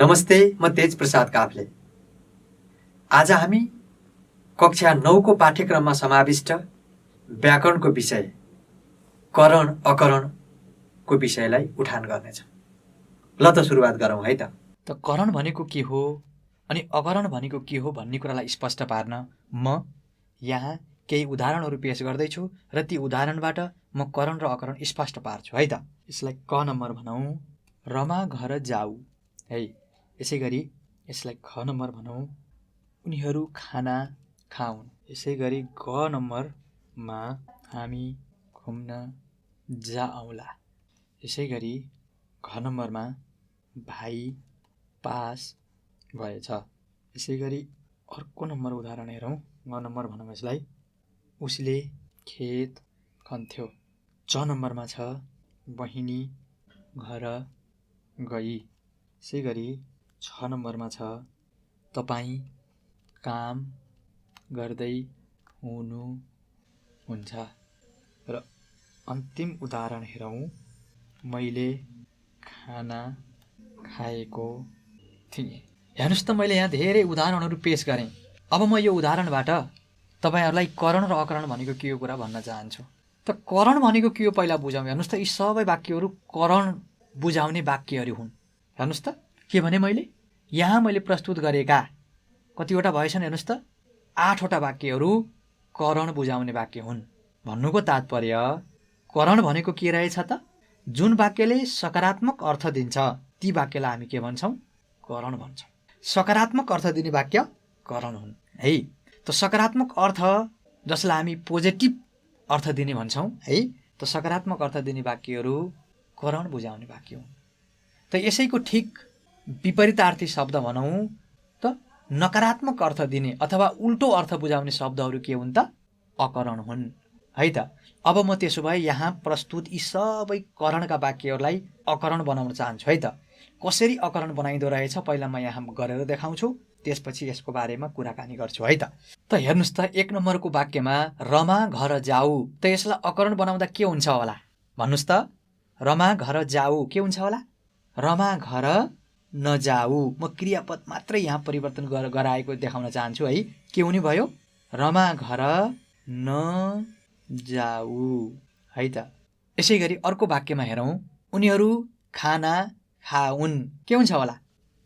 नमस्ते, म तेज प्रसाद काफ्ले। आज हामी कक्षा 9 को पाठ्यक्रममा समाविष्ट व्याकरणको विषय करण अकरणको विषयलाई उठान गर्नेछौँ। ल त सुरुवात गरौँ है त। करण भनेको के हो अनि अकरण भनेको के हो भन्ने कुरालाई स्पष्ट पार्न म यहाँ केही उदाहरणहरू पेश गर्दैछु र ती उदाहरणबाट म करण र अकरण स्पष्ट पार्छु है त। यसलाई क नम्बर भनौँ, रमा घर जाऊ है। यसै गरी यसलाई ख नम्बर भनौँ, उनीहरू खाना खाउन्। यसै गरी ग नम्बरमा हामी घुम्न जाऔँला। यसै गरी घ नम्बरमा भाइ पास भएछ। यसै गरी अर्को नम्बर उदाहरण हेरौँ, ग नम्बर भनौँ यसलाई, उसले खेत खन्थ्यो। च नम्बरमा छ बहिनी घर गई। यसै गरी छ नम्बरमा छ तपाईँ काम गर्दै हुनुहुन्छ। र अन्तिम उदाहरण हेरौँ, मैले खाना खाएको थिएँ। हेर्नुहोस् त, मैले यहाँ धेरै उदाहरणहरू पेश गरेँ। अब म यो उदाहरणबाट तपाईँहरूलाई करण र अकरण भनेको के हो कुरा भन्न चाहन्छु। त करण भनेको के हो पहिला बुझौँ। हेर्नुहोस् त, यी सबै वाक्यहरू करण बुझाउने वाक्यहरू हुन्। हेर्नुहोस् त, के भने यहाँ मैले प्रस्तुत गरेका कतिवटा भएछन् हेर्नुहोस् त, 8वटा वाक्यहरू करण बुझाउने वाक्य हुन्। भन्नुको तात्पर्य करण भनेको के रहेछ त, जुन वाक्यले सकारात्मक अर्थ दिन्छ ती वाक्यलाई हामी के भन्छौँ, करण भन्छौँ। सकारात्मक अर्थ दिने वाक्य करण हुन् है। त सकारात्मक अर्थ जसलाई हामी पोजिटिभ अर्थ दिने भन्छौँ है, त सकारात्मक अर्थ दिने वाक्यहरू करण बुझाउने वाक्य हुन्। त यसैको ठिक विपरीतार्थी शब्द भनौँ त नकारात्मक अर्थ दिने अथवा उल्टो अर्थ बुझाउने शब्दहरू के हुन् त, अकरण हुन् है त। अब म त्यसो भए यहाँ प्रस्तुत यी सबै करणका वाक्यहरूलाई अकरण बनाउन चाहन्छु है त। कसरी अकरण बनाइदो रहेछ पहिला म यहाँ गरेर देखाउँछु, त्यसपछि यसको बारेमा कुराकानी गर्छु है त। त हेर्नुहोस् त, 1 नम्बरको वाक्यमा रमा घर जाऊ, त यसलाई अकरण बनाउँदा के हुन्छ होला भन्नुहोस् त। रमा घर जाऊ के हुन्छ होला, रमा घर नजाऊ। म क्रियापद मात्रै यहाँ परिवर्तन गराएको देखाउन चाहन्छु है। के हुने भयो, रमा घर नजाऊ है त। यसै गरी अर्को वाक्यमा हेरौँ, उनीहरू खाना खाउन्। के हुन्छ होला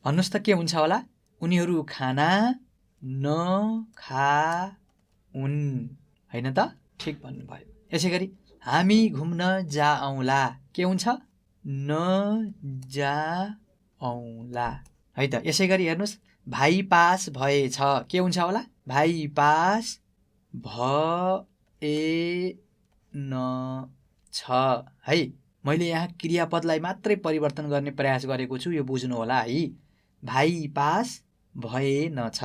भन्नुहोस् त, के हुन्छ होला, उनीहरू खाना नखाउन् होइन त, ठिक भन्नुभयो। यसै गरी हामी घुम्न जाऔँला, के हुन्छ, नजाऔँला है त। यसै गरी हेर्नुहोस्, भाइ पास भएछ, के हुन्छ होला, भाइ पास भएनछ है। मैले यहाँ क्रियापदलाई मात्रै परिवर्तन गर्ने प्रयास गरेको छु, यो बुझ्नु होला है। भाइ पास भएनछ।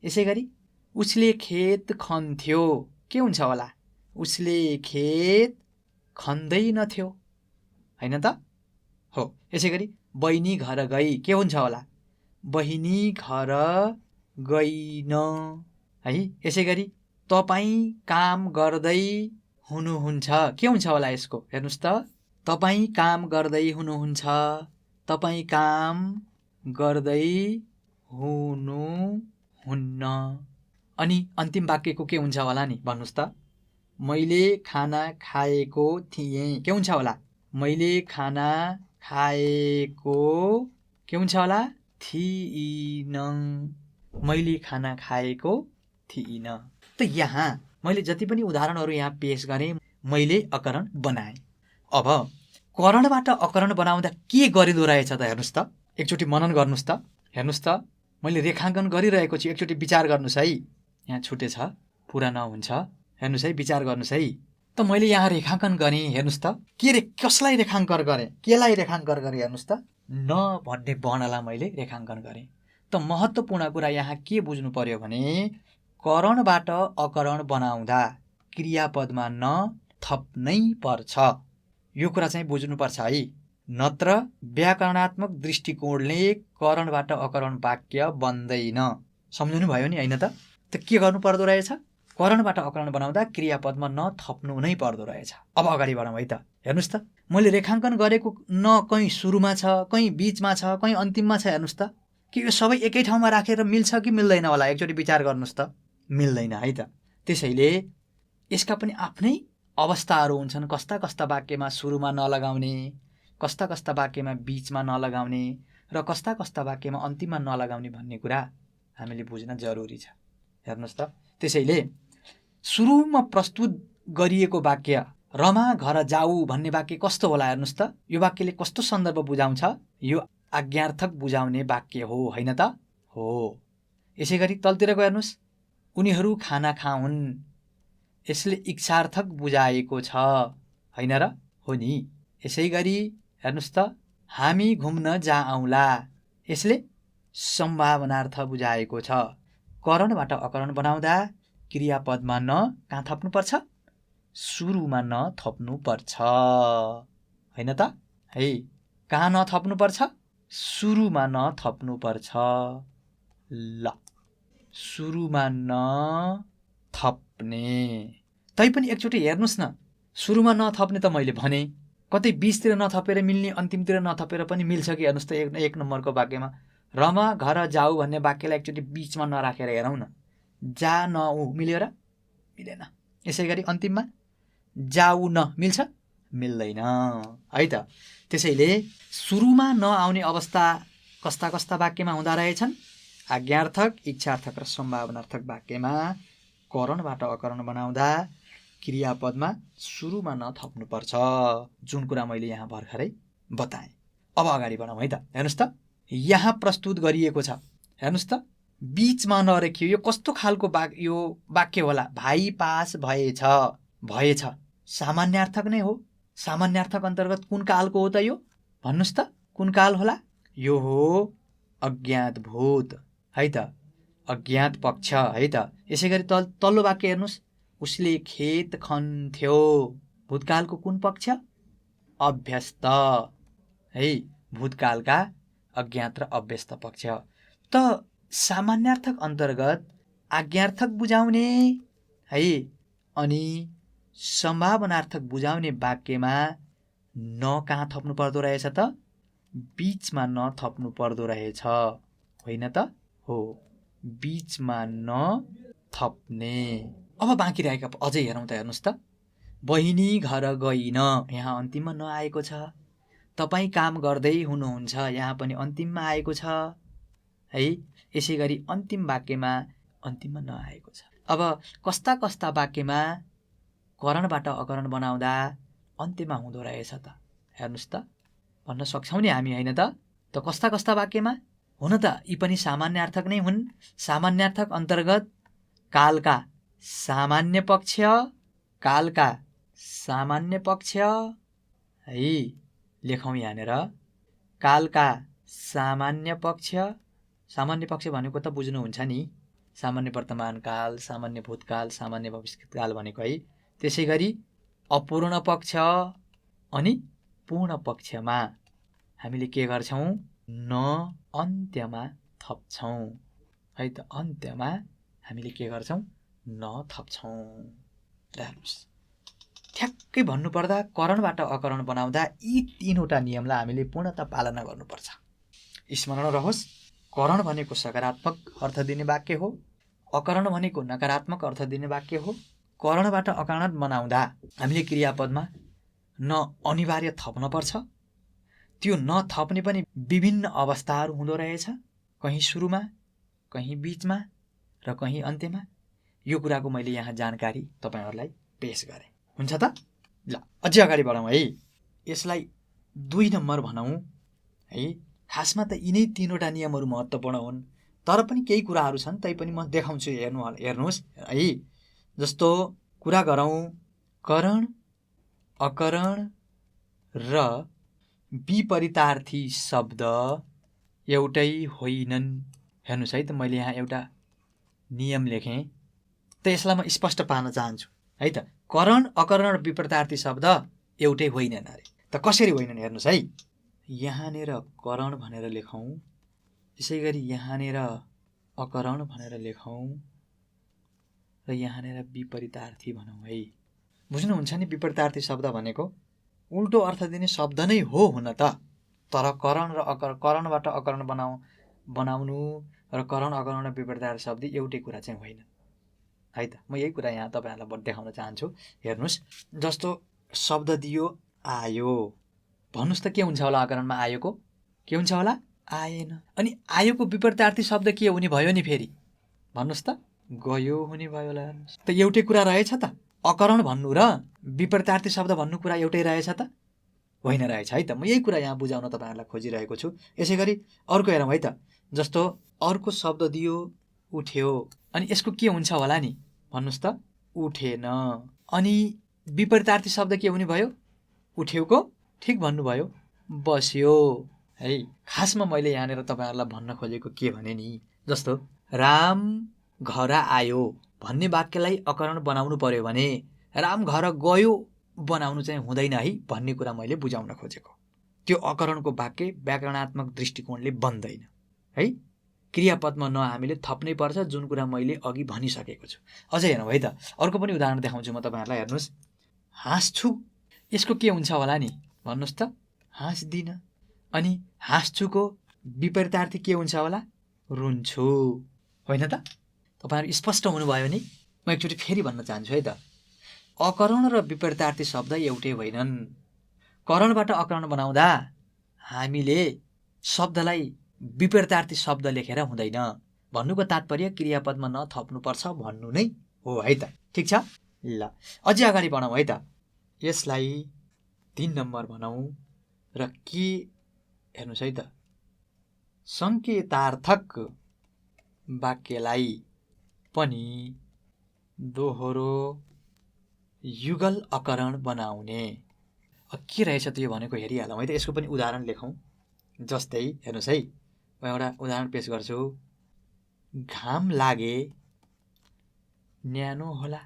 यसै गरी उसले खेत खन्थ्यो, के हुन्छ होला, उसले खेत खन्दैनथ्यो होइन त हो। यसै गरी बहिनी घर गई, के हुन्छ होला, बहिनी घर गइन है। यसै गरी तपाईँ काम गर्दै हुनुहुन्छ, के हुन्छ होला यसको, हेर्नुहोस् त, तपाईँ काम गर्दै हुनुहुन्छ, तपाईँ काम गर्दै हुनुहुन्न। अनि अन्तिम वाक्यको के हुन्छ होला नि भन्नुहोस् त, मैले खाना खाएको थिएँ, के हुन्छ होला, मैले खाना खाएको के हुन्छ होला, थिइन, मैले खाना खाएको थिइन। त यहाँ मैले जति पनि उदाहरणहरू यहाँ पेश गरेँ, मैले अकरण बनाएँ। अब करणबाट अकरण बनाउँदा के गरिदो रहेछ त हेर्नुहोस् त, एकचोटि मनन गर्नुहोस् त। हेर्नुहोस् त, मैले रेखाङ्कन गरिरहेको छु, एकचोटि विचार गर्नुहोस् है। यहाँ छुटेछ, पुरा नहुन्छ, हेर्नुहोस् है, विचार गर्नुहोस् है। त मैले यहाँ रेखाङ्कन गरेँ, हेर्नुहोस् त, कसलाई रेखाङ्कन गरेँ, केलाई रेखाङ्कन गरेँ, हेर्नुहोस् त, न भन्ने वर्णलाई मैले रेखाङ्कन गरेँ। त महत्त्वपूर्ण कुरा यहाँ के बुझ्नु पर्यो भने, करणबाट अकरण बनाउँदा क्रियापदमा न थप्नै पर्छ, यो कुरा चाहिँ बुझ्नुपर्छ है। नत्र व्याकरणात्मक दृष्टिकोणले करणबाट अकरण वाक्य बन्दैन। सम्झिनु भयो नि होइन त। त के गर्नु पर्दो रहेछ, करणबाट अकरण बनाउँदा क्रियापदमा न थप्नु नै पर्दो रहेछ। अब अगाडि बढौँ है त। हेर्नुहोस् त, मैले रेखाङ्कन गरेको न कहीँ सुरुमा छ, कहीँ बिचमा छ, कहीँ अन्तिममा छ, हेर्नुहोस् त। कि यो सबै एकै ठाउँमा राखेर मिल्छ कि मिल्दैन होला, एकचोटि विचार गर्नुहोस् त। मिल्दैन है त। त्यसैले यसका पनि आफ्नै अवस्थाहरू हुन्छन्। कस्ता कस्ता वाक्यमा सुरुमा नलगाउने, कस्ता कस्ता वाक्यमा बीचमा नलगाउने र कस्ता कस्ता वाक्यमा अन्तिममा नलगाउने भन्ने कुरा हामीले बुझ्न जरुरी छ। हेर्नुहोस् त। त्यसैले सुरुमा प्रस्तुत गरिएको वाक्य रमा घर जाऊ भन्ने वाक्य कस्तो होला हेर्नुहोस् त। यो वाक्यले कस्तो सन्दर्भ बुझाउँछ? यो आज्ञार्थक बुझाउने वाक्य हो, होइन त? हो। यसै गरी तलतिरको हेर्नुहोस्, उनीहरू खाना खाउन्, यसले इच्छार्थक बुझाएको छ, होइन र? हो नि। यसै गरी हेर्नुहोस् त, हामी घुम्न जाऔँला, यसले सम्भावनार्थ बुझाएको छ। करणबाट अकरण बनाउँदा क्रियापदमा न कहाँ थप्नुपर्छ? सुरुमा न थप्नुपर्छ, होइन त? है, कहाँ नथप्नुपर्छ? सुरुमा न थप्नुपर्छ। ल, सुरुमा न थप्ने। तैपनि एकचोटि हेर्नुहोस् न, सुरुमा नथप्ने त मैले भने, कतै बीचतिर नथपेर मिल्ने, अन्तिमतिर नथपेर पनि मिल्छ कि? हेर्नुहोस् त, एक नम्बरको वाक्यमा रमा घर जाऊ भन्ने वाक्यलाई एकचोटि बीचमा नराखेर हेरौँ न। जा न ऊ मिल्यो र? मिलेन। यसै गरी अन्तिममा जाऊ न मिल्छ? मिल्दैन है त। त्यसैले सुरुमा नआउने अवस्था कस्ता कस्ता वाक्यमा हुँदा रहेछन्? आज्ञार्थक, इच्छार्थक र सम्भावनार्थक वाक्यमा करणबाट अकरण बनाउँदा क्रियापदमा सुरुमा नथप्नुपर्छ, जुन कुरा मैले यहाँ भर्खरै बताएँ। अब अगाडि बढौँ है त। हेर्नुहोस् त, यहाँ प्रस्तुत गरिएको छ। हेर्नुहोस् त, बीचमा नराखियो। यो कस्तो खालको यो वाक्य होला? भाइ पास भएछ, भएछ सामान्यार्थक नै हो। सामान्यार्थक अन्तर्गत कुन कालको हो त यो? भन्नुहोस् त, कुन काल होला? यो हो अज्ञात भूत, है त, अज्ञात पक्ष, है त। यसै गरी तल्लो वाक्य हेर्नुहोस्, उसले खेत खन्थ्यो, भूतकालको कुन पक्ष? अभ्यस्त, है, भूतकालका अज्ञात र अभ्यस्त पक्ष। त सामान्यार्थक अन्तर्गत आज्ञार्थक बुझाउने, है, अनि सम्भावनार्थक बुझाउने वाक्यमा न कहाँ थप्नु पर्दो रहेछ त? बीचमा न थप्नु पर्दो रहेछ, होइन त? हो, बीचमा न थप्ने। अब बाँकी रहेका अझै हेरौँ त। हेर्नुहोस् त, बहिनी घर गइन, यहाँ अन्तिममा नआएको छ। तपाईँ काम गर्दै हुनुहुन्छ, यहाँ पनि अन्तिममा आएको छ, है। यसै गरी अन्तिम वाक्यमा अन्तिममा नआएको छ। अब कस्ता कस्ता वाक्यमा करणबाट अकरण बनाउँदा अन्त्यमा हुँदो रहेछ त? हेर्नुहोस् त, भन्न सक्छौँ नि हामी, होइन त? त कस्ता कस्ता वाक्यमा? हुन त यी पनि सामान्यार्थक नै हुन्। सामान्यार्थक अन्तर्गत कालका सामान्य पक्ष, कालका सामान्य पक्ष, है, लेखौँ यहाँनिर, कालका सामान्य पक्ष। सामान्य पक्ष भनेको त बुझ्नुहुन्छ नि, सामान्य वर्तमान काल, सामान्य भूतकाल, सामान्य भविष्यकाल भनेको, है। त्यसै गरी अपूर्ण पक्ष अनि पूर्ण पक्षमा हामीले के गर्छौँ? न अन्त्यमा थप्छौँ, है त। अन्त्यमा हामीले के गर्छौँ? न थप्छौँ। हेर्नुहोस्, ठ्याक्कै भन्नुपर्दा करणबाट अकरण बनाउँदा यी तीनवटा नियमलाई हामीले पूर्णतः पालना गर्नुपर्छ। स्मरण रहोस्, करण भनेको सकारात्मक अर्थ दिने वाक्य हो, अकरण भनेको नकारात्मक अर्थ दिने वाक्य हो। करणबाट अकरण बनाउँदा हामीले क्रियापदमा न अनिवार्य थप्न पर्छ। त्यो नथप्ने पनि विभिन्न अवस्थाहरू हुँदो रहेछ, कहीँ सुरुमा, कहीँ बीचमा र कहीँ अन्त्यमा। यो कुराको मैले यहाँ जानकारी तपाईँहरूलाई पेश गरेँ। हुन्छ त? ल, अझै अगाडि बढौँ है। यसलाई 2 नम्बर भनौँ, है। खासमा त यिनै तीनवटा नियमहरू महत्त्वपूर्ण हुन्, तर पनि केही कुराहरू छन्, तैपनि म देखाउँछु। हेर्नुहोस् है। जस्तो कुरा गरौँ, करण, अकरण र विपरीतार्थी शब्द एउटै होइनन्। हेर्नुहोस् है त, मैले यहाँ एउटा नियम लेखेँ, त यसलाई म स्पष्ट पार्न चाहन्छु, है त। करण, अकरण र विपरीतार्थी शब्द एउटै होइनन् अरे। त कसरी होइनन् हेर्नुहोस् है। यहाँनिर करण भनेर लेखौँ, यसै गरी यहाँनिर अकरण भनेर लेखौँ र यहाँनिर विपरीतार्थी भनौँ, है। बुझ्नुहुन्छ नि? विपरीतार्थी शब्द भनेको उल्टो अर्थ दिने शब्द नै हो हुन त, तर करणबाट अकरण बनाउनु र करण अकरण विपरीतार्थ शब्द एउटै कुरा चाहिँ होइन है त। म यही कुरा यहाँ तपाईँहरूलाई देखाउन चाहन्छु। हेर्नुहोस्, जस्तो शब्द दियो आयो, भन्नुहोस् त के हुन्छ होला अकरणमा आयोको? के हुन्छ होला? आएन। अनि आयोको विपरीतार्थी शब्द के हुने भयो नि फेरि? भन्नुहोस् त, गयो हुने भयो होला। हेर्नुहोस् त, एउटै कुरा रहेछ त? अकरण भन्नु र विपरीतार्थी शब्द भन्नु कुरा एउटै रहेछ त? होइन रहेछ है त। म यही कुरा यहाँ बुझाउन तपाईँहरूलाई खोजिरहेको छु। यसै गरी अर्को हेरौँ है त। जस्तो अर्को शब्द दियो उठ्यो, अनि यसको के हुन्छ होला नि? भन्नुहोस् त, उठेन। अनि विपरीतार्थी शब्द के हुने भयो? उठ्योको ठिक भन्नुभयो, बस्यो है। खासमा मैले यहाँनिर तपाईँहरूलाई भन्न खोजेको के भने नि, जस्तो राम घर आयो भन्ने वाक्यलाई अकरण बनाउनु पर्यो भने राम घर गयो बनाउनु चाहिँ हुँदैन है भन्ने कुरा मैले बुझाउन खोजेको। त्यो अकरणको वाक्य व्याकरणात्मक दृष्टिकोणले बन्दैन है। क्रियापदमा न हामीले थप्नै पर्छ, जुन कुरा मैले अघि भनिसकेको छु। अझै हेरौँ है त, अर्को पनि उदाहरण देखाउँछु म तपाईँहरूलाई। हेर्नुहोस्, हाँस्छु, यसको के हुन्छ होला नि? भन्नुहोस् त, हाँस्दिन। अनि हाँस्छुको विपरीतार्थी के हुन्छ होला? रुन्छु, होइन त? तपाईँहरू स्पष्ट हुनुभयो नि? म एकचोटि फेरि भन्न चाहन्छु है त। अकरण र विपरीतार्थी शब्द एउटै होइनन्। करणबाट अकरण बनाउँदा हामीले शब्दलाई विपरीतार्थी शब्द लेखेर हुँदैन। भन्नुको तात्पर्य क्रियापदमा नथप्नुपर्छ भन्नु नै हो है त। ठिक छ? ल, अझै अगाडि बढौँ है त। यसलाई 3 नम्बर भनौँ र के हेर्नुहोस् है त, सङ्केतार्थक वाक्यलाई पनि दोहोरो युगल अकरण बनाउने। के रहेछ त यो भनेको हेरिहालौँ है त। यसको पनि उदाहरण लेखौँ। जस्तै हेर्नुहोस् है, म एउटा उदाहरण पेश गर्छु। घाम लागे न्यानो होला।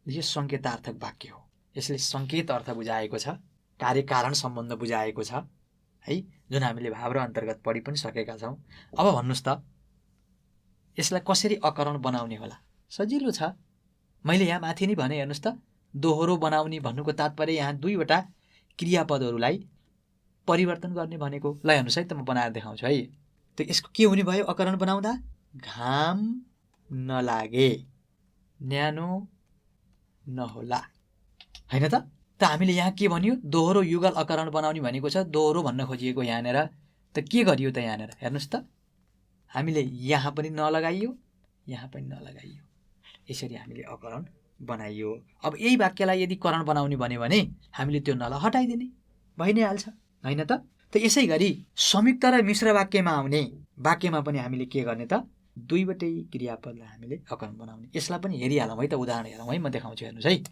यो सङ्केतार्थक वाक्य हो। यसले सङ्केत अर्थ बुझाएको छ, कार्यकारण सम्बन्ध बुझाएको छ है, जुन हामीले भाव र अन्तर्गत पढि पनि सकेका छौँ। अब भन्नुहोस् त, यसलाई कसरी अकरण बनाउने होला? सजिलो छ। मैले यहाँ माथि नै भने, हेर्नुहोस् त, दोहोरो बनाउने भन्नुको तात्पर्य यहाँ 2वटा क्रियापदहरूलाई परिवर्तन गर्ने भनेको। ल हेर्नुहोस् है त, म बनाएर देखाउँछु है। त यसको के हुने भयो अकरण बनाउँदा? घाम नलागे न्यानो नहोला, होइन त? त हामीले यहाँ के भन्यो? दोहोरो युगल अकरण बनाउने भनेको छ। दोहोरो भन्न खोजिएको यहाँनिर। त के गरियो त यहाँनिर? हेर्नुहोस् त, हामीले यहाँ पनि नलगाइयो, यहाँ पनि नलगाइयो, यसरी हामीले अकरण बनाइयो। अब यही वाक्यलाई यदि करण बनाउने भन्यो भने हामीले त्यो नला हटाइदिने, भइ नै हाल्छ, होइन त? त यसै गरी संयुक्त र मिश्र वाक्यमा आउने वाक्यमा पनि हामीले के गर्ने त? 2वटै क्रियापदलाई हामीले अकरण बनाउने। यसलाई पनि हेरिहालौँ है त, उदाहरण हेरौँ है। म देखाउँछु, हेर्नुहोस् है।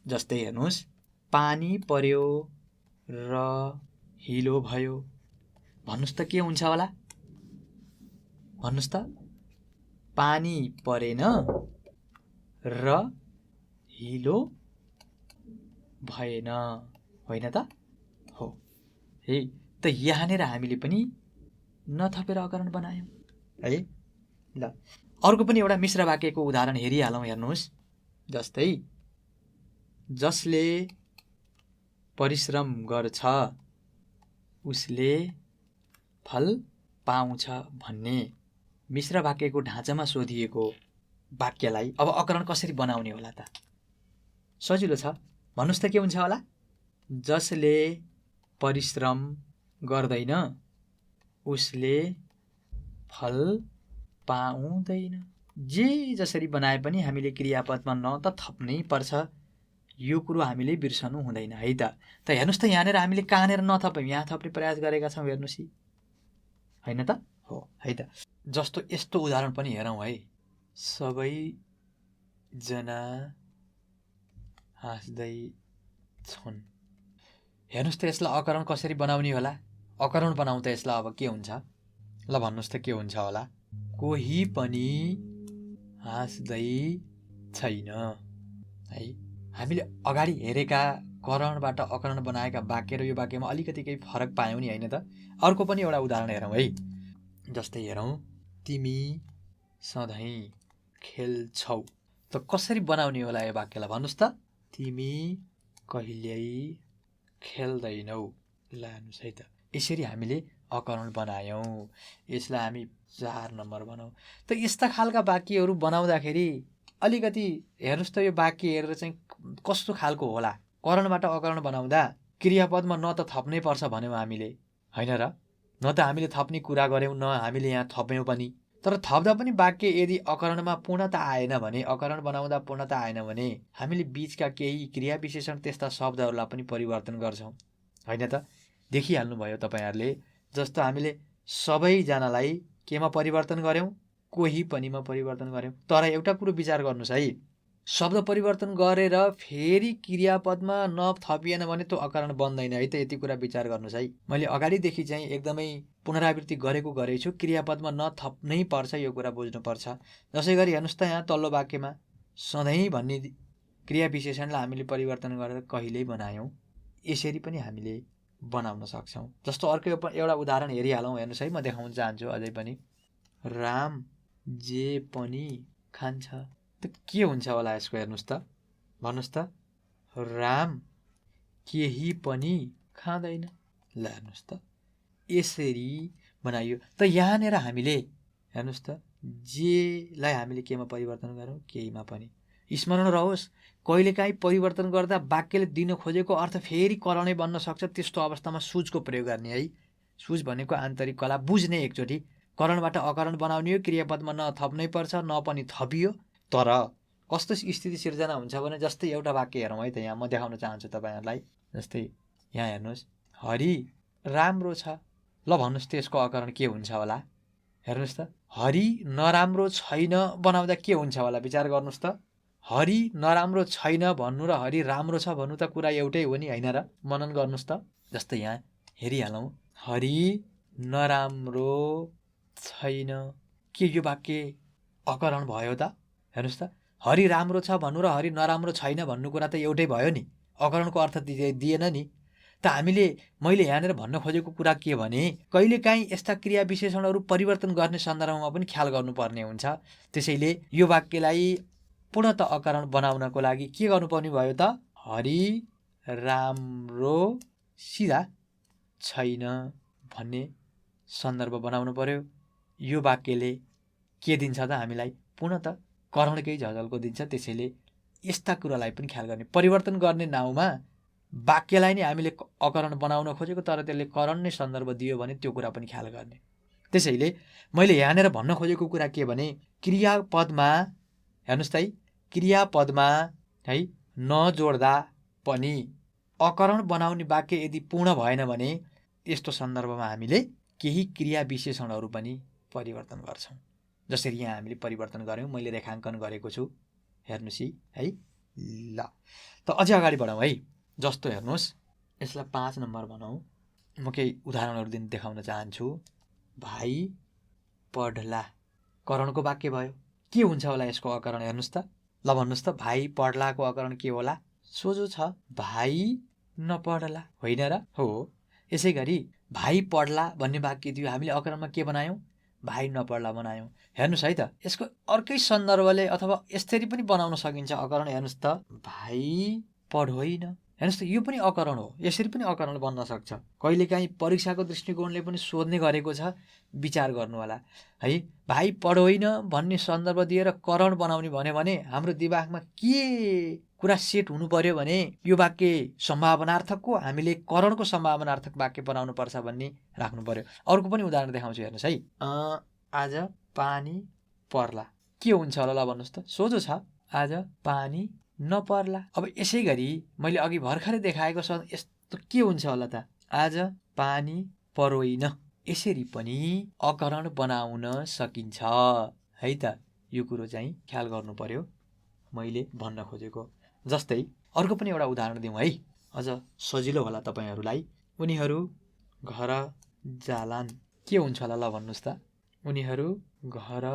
जस्तै हेर्नुहोस्, पानी पर्यो र हिलो भयो। भन्नुहोस् त के हुन्छ होला? भन्नुहोस् त, पानी परेन र हिलो भएन, होइन त? हो है। त यहाँनिर हामीले पनि नथपेर अकरण बनायौँ है। ल, अर्को पनि एउटा मिश्र वाक्यको उदाहरण हेरिहालौँ। हेर्नुहोस्, जस्तै जसले परिश्रम गर्छ उसले फल पाउँछ भन्ने मिश्र वाक्यको ढाँचामा सोधिएको वाक्यलाई अब अकरण कसरी बनाउने होला त? सजिलो छ। भन्नुहोस् त के हुन्छ होला? जसले परिश्रम गर्दैन उसले फल पाउँदैन। जे जसरी बनाए पनि हामीले क्रियापदमा न त थप्नै पर्छ, यो कुरो हामीले बिर्सनु हुँदैन है त। त हेर्नुहोस् त, यहाँनिर हामीले कहाँनिर नथप्यौँ, यहाँ थप्ने प्रयास गरेका छौँ। हेर्नुहोस् होइन त? हो है त। जस्तो यस्तो उदाहरण पनि हेरौँ है। सबैजना हाँस्दै छन्। हेर्नुहोस् त, यसलाई अकरण कसरी बनाउने होला? अकरण बनाउँदा यसलाई अब के हुन्छ? ल भन्नुहोस् त के हुन्छ होला? कोही पनि हाँस्दै छैन है। हामीले अगाडि हेरेका करणबाट अकरण बनाएका वाक्य र यो वाक्यमा अलिकति केही फरक पायौँ नि, होइन त? अर्को पनि एउटा उदाहरण हेरौँ है। जस्तै हेरौँ, तिमी सधैँ खेल्छौ। त कसरी बनाउने होला यो वाक्यलाई? भन्नुहोस् त, तिमी कहिल्यै खेल्दैनौ। ल हेर्नुहोस् है त, यसरी हामीले अकरण बनायौँ। यसलाई हामी 4 नम्बर बनाऊ। त यस्ता खालका वाक्यहरू बनाउँदाखेरि अलिकति हेर्नुहोस् त यो वाक्य हेरेर चाहिँ कस्तो खालको होला। करणबाट अकरण बनाउँदा क्रियापदमा न त थप्नै पर्छ भन्यौँ हामीले, होइन र? न त हामीले थप्ने कुरा गऱ्यौँ, न हामीले यहाँ थप्यौँ पनि। तर थप्दा पनि वाक्य यदि अकरणमा पूर्णता आएन भने, अकरण बनाउँदा पूर्णता आएन भने हामीले बीचका केही क्रिया विशेषण त्यस्ता शब्दहरूलाई पनि परिवर्तन गर्छौँ, होइन त? देखिहाल्नुभयो तपाईँहरूले। जस्तो हामीले सबैजनालाई केमा परिवर्तन गऱ्यौँ? कोही पनिमा परिवर्तन गऱ्यौँ। तर एउटा कुरो विचार गर्नुहोस् है, शब्द परिवर्तन गरेर फेरि क्रियापदमा नथपिएन भने त्यो अकरण बन्दैन है त। यति कुरा विचार गर्नुहोस् है। मैले अगाडिदेखि चाहिँ एकदमै पुनरावृत्ति गरेको छु, क्रियापदमा नथप्नै पर्छ, यो कुरा बुझ्नुपर्छ। जसै गरी हेर्नुहोस् त यहाँ तल्लो वाक्यमा सधैँ भन्ने क्रिया विशेषणलाई हामीले परिवर्तन गरेर कहिल्यै बनायौँ। यसरी पनि हामीले बनाउन सक्छौँ। जस्तो अर्को एउटा उदाहरण हेरिहालौँ। हेर्नुहोस् है, म देखाउन चाहन्छु अझै पनि। राम जे पनि खान्छ, त के हुन्छ होला यसको? हेर्नुहोस् त, भन्नुहोस् त। राम केही पनि खाँदैन। ल हेर्नुहोस् त, यसरी बनाइयो। त यहाँनिर हामीले हेर्नुहोस् त, जेलाई हामीले केमा परिवर्तन गरौँ? केहीमा पनि। स्मरण रहोस्, कहिलेकाहीँ परिवर्तन गर्दा वाक्यले दिन खोजेको अर्थ फेरि करणै बन्न सक्छ। त्यस्तो अवस्थामा सुजको प्रयोग गर्ने है। सुज भनेको आन्तरिक कला, बुझ्ने एकचोटि। करणबाट अकरण बनाउने हो, क्रियापदमा न थप्नै पर्छ न पनि थपियो। तर कस्तो स्थिति सिर्जना हुन्छ भने, जस्तै एउटा वाक्य हेरौँ है त। यहाँ म देखाउन चाहन्छु तपाईँहरूलाई। जस्तै यहाँ हेर्नुहोस्, हरि राम्रो छ। ल भन्नुहोस् त यसको अकरण के हुन्छ होला? हेर्नुहोस् त, हरि नराम्रो छैन बनाउँदा के हुन्छ होला? विचार गर्नुहोस् त। हरि नराम्रो छैन भन्नु र हरि राम्रो छ भन्नु त कुरा एउटै हो नि, होइन र? मनन गर्नुहोस् त। जस्तै यहाँ हेरिहालौँ, हरि नराम्रो छैन। के यो वाक्य अकरण भयो त? हेर्नुहोस् त, हरि राम्रो छ भन्नु र हरि नराम्रो छैन भन्नु कुरा त एउटै भयो नि, अकरणको अर्थ दिएन नि। त मैले यहाँनिर भन्न खोजेको कुरा के भने, कहिलेकाहीँ यस्ता क्रिया विशेषणहरू परिवर्तन गर्ने सन्दर्भमा पनि ख्याल गर्नुपर्ने हुन्छ। त्यसैले यो वाक्यलाई पूर्णतः अकरण बनाउनको लागि के गर्नुपर्ने भयो त? हरि राम्रो सिधा छैन भन्ने सन्दर्भ बनाउनु पर्यो। यो वाक्यले के दिन्छ त हामीलाई? पूर्णतः करणकै झझल्को दिन्छ। त्यसैले यस्ता कुरालाई पनि ख्याल गर्ने। परिवर्तन गर्ने नाउँमा वाक्यलाई नै हामीले अकरण बनाउन खोजेको, तर त्यसले करण नै सन्दर्भ दियो भने त्यो कुरा पनि ख्याल गर्ने। त्यसैले मैले यहाँनिर भन्न खोजेको कुरा के भने, क्रियापदमा हेर्नुहोस् त है, क्रियापदमा है नजोड्दा पनि अकरण बनाउने वाक्य यदि पूर्ण भएन भने यस्तो सन्दर्भमा हामीले केही क्रिया विशेषणहरू पनि परिवर्तन गर्छौँ। जसरी यहाँ हामीले परिवर्तन गऱ्यौँ, मैले रेखाङ्कन गरेको छु, हेर्नुहोस् है। ल त अझै अगाडि बढौँ है। जस्तो हेर्नुहोस्, यसलाई 5 नम्बर बनाऊ। म केही उदाहरणहरू दिन देखाउन चाहन्छु। भाइ पढ्ला करणको वाक्य भयो। के हुन्छ होला यसको अकरण? हेर्नुहोस् त। ल भन्नुहोस् त, भाइ पढ्लाको अकरण के होला? सोझो छ, भाइ नपढ्ला, होइन र? हो। यसै गरी भाइ पढ्ला भन्ने वाक्य दियो, हामीले अकरणमा के बनायौँ? भाइ नपढ्ला बनायौँ। हेर्नुहोस् है त, यसको अर्कै सन्दर्भले अथवा यसरी पनि बनाउन सकिन्छ अकरण। हेर्नुहोस् त, भाइ पढ्दैन। हेर्नुहोस् त, यो पनि अकरण हो। यसरी पनि अकरण बन्न सक्छ। कहिलेकाहीँ परीक्षाको दृष्टिकोणले पनि सोध्ने गरेको छ, विचार गर्नु होला है। भाइ पढ्दैन भन्ने सन्दर्भ दिएर करण बनाउने भन्यो भने हाम्रो दिमागमा के कुरा सेट हुनु पर्यो भने, यो वाक्य सम्भावनार्थक हो, हामीले करणको सम्भावनार्थक वाक्य बनाउनु पर्छ भन्ने राख्नु पर्यो। अर्को पनि उदाहरण देखाउँछु, हेर्नुहोस् है। आज पानी पर्ला, के हुन्छ होला? ल भन्नुहोस् त। सोझो छ, आज पानी नपर्ला। अब यसै गरी मैले अघि भर्खरै देखाएको छ, यस्तो के हुन्छ होला त? आज पानी परोइन। यसरी पनि अकरण बनाउन सकिन्छ है त। यो कुरो चाहिँ ख्याल गर्नु पर्यो मैले भन्न खोजेको। जस्तै अर्को पनि एउटा उदाहरण दिउँ है, अझ सजिलो होला तपाईँहरूलाई। उनीहरू घर जालान्। के हुन्छ होला? ल भन्नुहोस् त। उनीहरू घर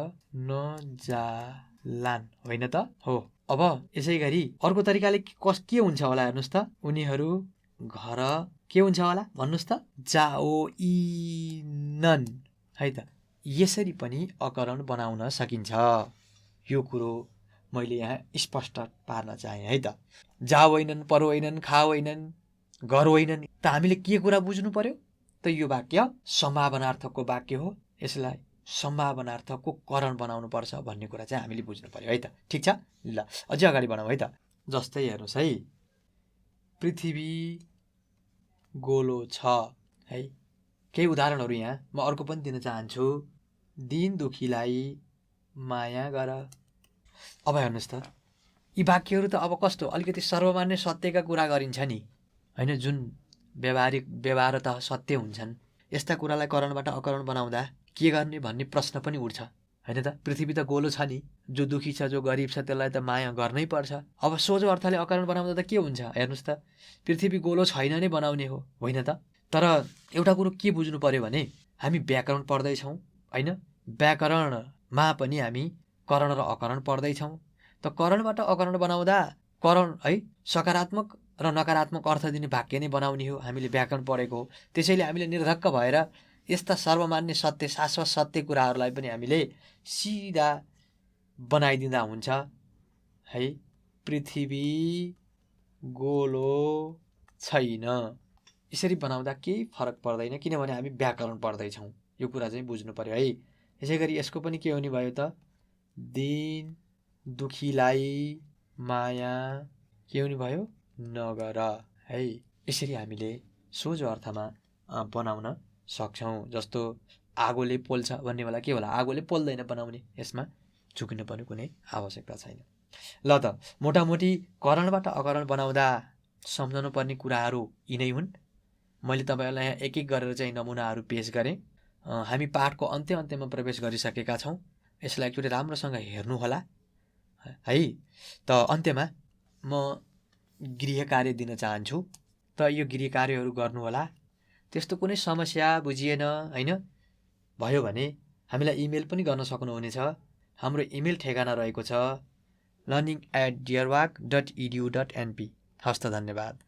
नजालान्, होइन त? हो। अब यसै गरी अर्को तरिकाले के हुन्छ होला? हेर्नुहोस् त, उनीहरू घर के हुन्छ होला? भन्नुहोस् त। जाओइनन्, है त। यसरी पनि अकरण बनाउन सकिन्छ। यो कुरो मैले यहाँ स्पष्ट पार्न चाहेँ है त। जाओइनन्, परोइनन्, खाओइनन्, गरोइनन्, त हामीले के कुरा बुझ्नु पर्यो त? त यो वाक्य सम्भावनार्थकको वाक्य हो, यसलाई सम्भावनार्थकको करण बनाउनुपर्छ भन्ने कुरा चाहिँ हामीले बुझ्नु पर्यो है त। ठिक छ, ल अझै अगाडि बढौँ है त। जस्तै हेर्नुहोस् है, पृथ्वी गोलो छ है। केही उदाहरणहरू यहाँ म अर्को पनि दिन चाहन्छु। दिन दुखीलाई माया गर। अब हेर्नुहोस् त, यी वाक्यहरू त अब कस्तो अलिकति सर्वमान्य सत्यका कुरा गरिन्छ नि होइन, जुन व्यवहारतः सत्य हुन्छन्। यस्ता कुरालाई करणबाट अकरण बनाउँदा के गर्ने भन्ने प्रश्न पनि उठ्छ होइन त। पृथ्वी त गोलो छ नि, जो दुखी छ, जो गरिब छ, त्यसलाई त माया गर्नै पर्छ। अब सोझो अर्थले अकरण बनाउँदा त के हुन्छ हेर्नुहोस् त, पृथ्वी गोलो छैन नै बनाउने हो, होइन त। तर एउटा कुरो के बुझ्नु पर्यो भने हामी व्याकरण पढ्दैछौँ होइन, व्याकरणमा पनि हामी करण र अकरण पढ्दैछौँ। त करणबाट अकरण बनाउँदा करण है सकारात्मक र नकारात्मक अर्थ दिने वाक्य नै बनाउने हो, हामीले व्याकरण पढेको हो। त्यसैले हामीले निर्धक्क भएर यस्ता सर्वमान्य सत्य, शाश्वत सत्य कुराहरूलाई पनि हामीले सिधा बनाइदिँदा हुन्छ है। पृथ्वी गोलो छैन, यसरी बनाउँदा केही फरक पर्दैन, किनभने हामी व्याकरण पढ्दैछौँ। यो कुरा चाहिँ बुझ्नु पर्यो है। यसै गरी यसको पनि के हुने भयो त, दिन दुखीलाई माया के हुने भयो, नगर है। यसरी हामीले सोझो अर्थमा बनाउन सक्छौँ। जस्तो आगोले पोल्छ भन्ने बेला के होला, आगोले पोल्दैन बनाउने, यसमा झुकिनु पर्ने कुनै आवश्यकता छैन। ल त मोटामोटी करणबाट अकरण बनाउँदा सम्झनु पर्ने कुराहरू यिनै हुन्। मैले तपाईँहरूलाई यहाँ एक एक गरेर चाहिँ नमुनाहरू पेश गरेँ। हामी पाठको अन्त्यमा प्रवेश गरिसकेका छौँ। यसलाई एकचोटि राम्रोसँग हेर्नुहोला है। त अन्त्यमा म गृह कार्य दिन चाहन्छु, त यो गृह कार्यहरू गर्नुहोला। त्यस्तो कुनै समस्या बुझिएन होइन भयो भने हामीलाई इमेल पनि गर्न सक्नुहुनेछ। हाम्रो इमेल ठेगाना रहेको छ learning@dearwalk.edu.np। हस्त धन्यवाद।